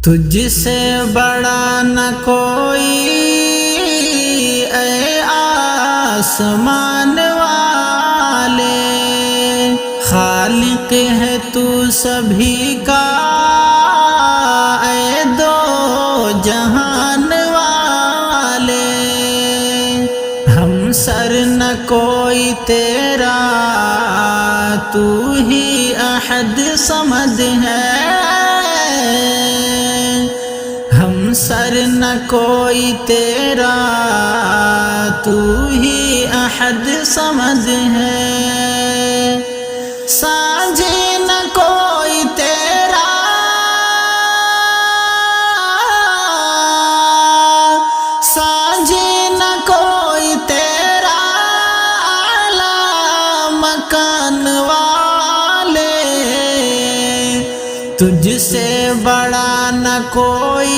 تجھ سے بڑا نہ کوئی اے آسمان والے، خالق ہے تو سبھی کا اے دو جہان والے، ہم سر نہ کوئی تیرا تو ہی احد صمد ہے، ہم سر نہ کوئی تیرا تو ہی احد صمد ہے، ساجے نہ کوئی تیرا ساجے نہ کوئی تیرا اعلی مکان والے، تجھ سے بڑا نہ کوئی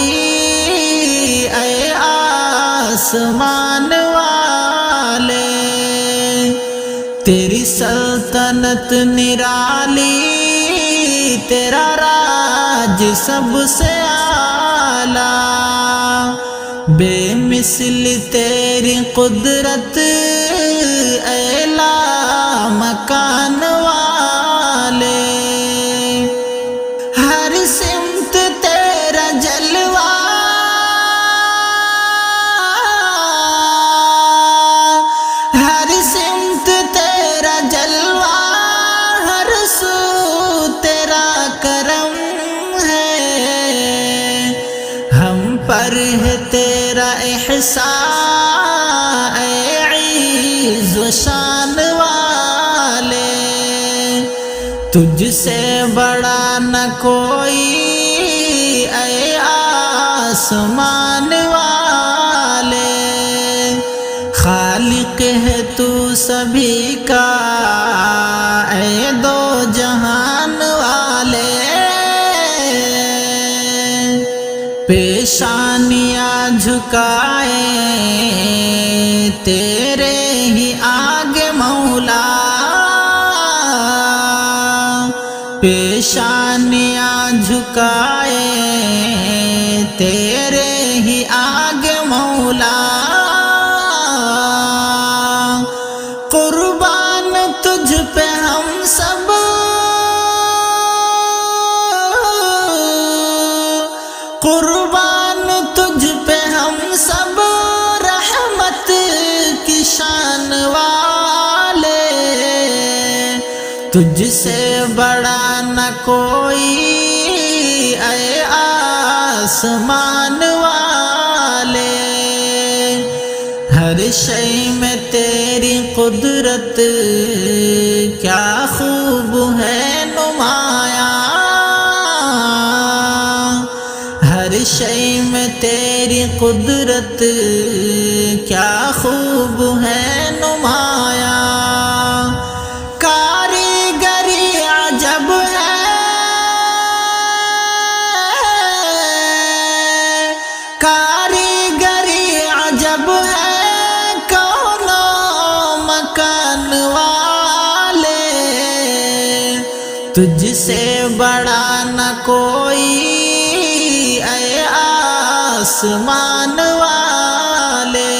اے آسمان والے، تیری سلطنت نرالی، تیرا راج سب سے اعلیٰ، بے مثل تیری قدرت اے لا مکان والے، ہر سمت تیرا جلوہ، ہر سمت تیرا جلوہ، ہر سو تیرا کرم ہے، ہم پر ہے تیرا احسان اے عز و شان والے، تجھ سے بڑا نہ کوئی اے آسمان والے، خالق ہے تو سبھی کا اے دو جہان والے، پیشانیاں جھکائے تیرے ہی آگے مولا، پیشانیاں جھکائے تیرے ہی آگے مولا، قربان تجھ پہ ہم سب، قربان تجھ پہ ہم سب، رحمت کی شان والے، تجھ سے بڑا نہ کوئی اے آسمان والے، ہر شے میں تیری قدرت کیا خوب ہے نمایاں، ہر شے میں تیری قدرت کیا خوب ہے نمایاں، کاریگری عجب ہے، کاریگری عجب ہے، کون و مکان والے، تجھ سے بڑا نہ کوئی اے آسمان والے،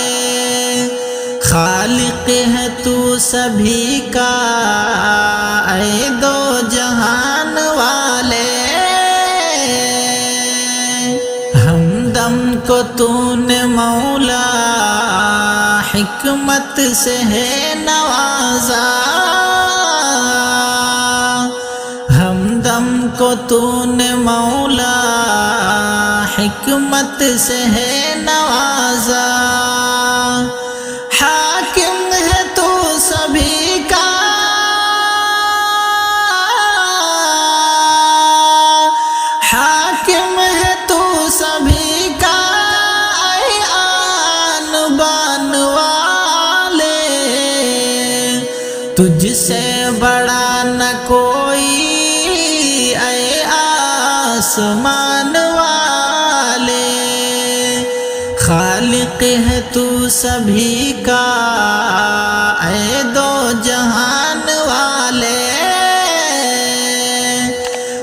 خالق ہے تو سبھی کا اے دو جہان والے، ہمدم کو تو نے مولا حکمت سے ہے نوازا، ہمدم کو تو نے مولا حکمت سے ہے نوازا، حاکم ہے تو سبھی کا، حاکم ہے تو سبھی کا اے آن بان والے، تجھ سے بڑا نہ کوئی اے آسمان والے، خالق ہے تو سبھی کا اے دو جہان والے،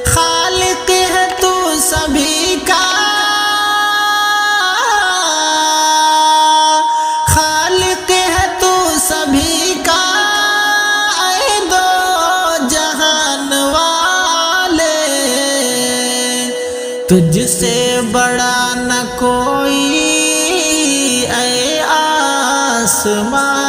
خالق ہے تو سبھی کا تجھ سے بڑا نہ کوئی اے آسمان